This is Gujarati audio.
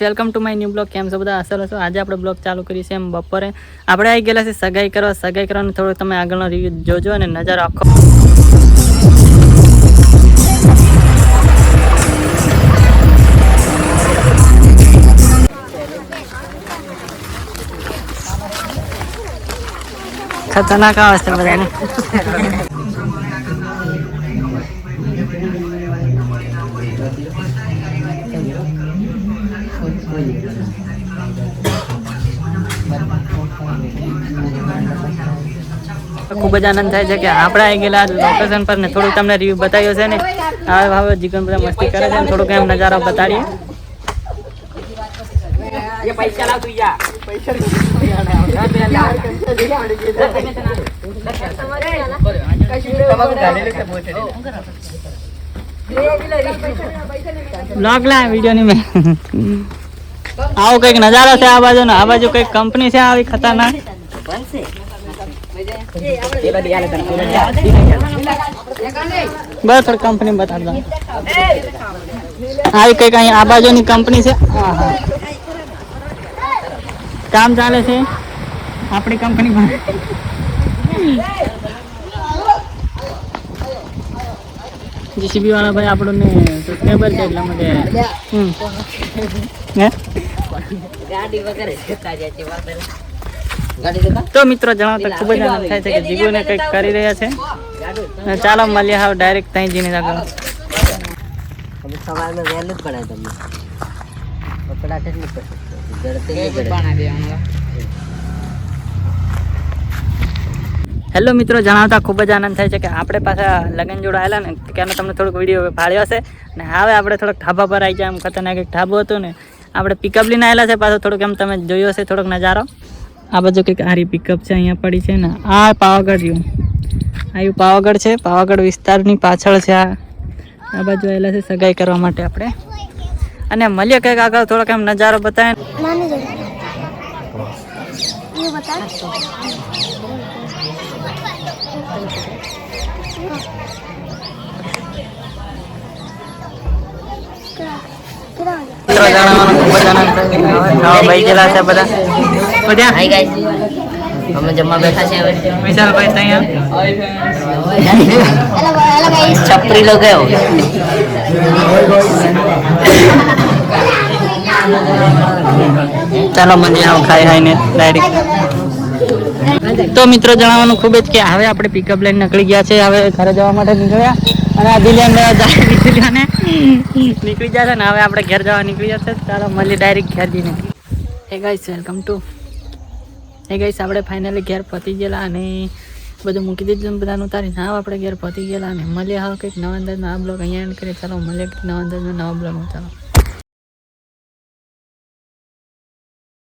Welcome to my new blog. કેમ છો બધા? અસર હશો. આજે આપણે બ્લોગ ચાલુ કરીએ છીએ. એમ બપોરે આપણે આવી ગયેલા છે સગાઈ કરવાનું થોડું તમે આગળનો રિવ્યુ જોજો અને નજારો આખો ખતરનાક આવશે બધાને. ખૂબ જ આનંદ થાય છે કે આપણે આવી ગયેલા લોકેશન પર ને થોડુંક તમને રિવ્યુ બતાવ્યો છે ને. હવે જીગન બધા મસ્તી કરે છે ને થોડુંક એમ નજારો બતાડીએ. બ્લોગ લા વિડિયો ની મેં આવો કઈક નજારો છે આ બાજુ આ બાજુ કઈક કંપની છે આવી ખતરનાક. બસ થોડી કંપની બતા દો આવી કઈક અહીં આ બાજુની કંપની છે. કામ ચાલે છે આપણી કંપનીમાં. જીસીબી વાળા ભાઈ આપણને સબસ્ક્રાઇબર છે એટલા માટે તો મિત્રો જણાવતા ખૂબ જ આનંદ થાય છે કે જીગુને કંઈક કરી રહ્યા છે. ચાલો મળીએ હવે ડાયરેક્ટ ત્યાં જઈને આગળ. સવારમાં વહેલું જ પડે તમને કપડા કેટલી હેલો મિત્રો, જણાવતા ખૂબ જ આનંદ થાય છે કે આપણે પાછા લગ્ન જોડે આવેલા ને ત્યાંનો તમને થોડોક વિડીયો ફાળ્યો હશે ને. હવે આપણે થોડોક ઢાબા પર આવી જાય. એમ ખતરનાક એક ઢાબો હતો ને આપણે પિકઅપ લઈને આવેલા છે પાછો. થોડુંક એમ તમે જોયો હશે થોડોક નજારો. આ બાજુ કંઈક આરી પિકઅપ છે અહીંયા પડી છે ને. આ પાવાગઢ રહ્યું આવ્યું પાવાગઢ છે. પાવાગઢ વિસ્તારની પાછળ છે આ બાજુ આવેલા છે સગાઈ કરવા માટે આપણે. અને મળીએ કંઈક આગળ થોડોક એમ નજારો બતાવે. અમે જમવા બેઠા છે. છપરી લો ગયો. ચાલો મને આવો ખાઈ ને ડાયરેક્ટ. તો મિત્રો જણાવવાનું ખૂબ જ કે હવે આપણે પિકઅપ લઈને નીકળી ગયા છે. હવે ઘરે જવા માટે નીકળ્યા અને આ દિલ્હી નીકળી જશે ને. હવે આપણે ઘેર જવા નીકળી જશે. ચાલો મળીએ ડાયરેક્ટ ઘેર જઈને. હે ગાઈસ વેલકમ ટુ. હે ગાઈસ આપણે ફાઇનલી ઘેર પહોંચી ગયેલા અને બધું મૂકી દીધું બધાનું ઉતારીને. હા આપણે ઘેર પહોંચી ગયેલા અને મળીએ હવે કંઈક નવા અંદાજનો આ બ્લોગ અહીંયા એન્ડ કરીએ. ચાલો મળીએ નવા અંદાજનો નવા બ્લોગમાં. ચાલો.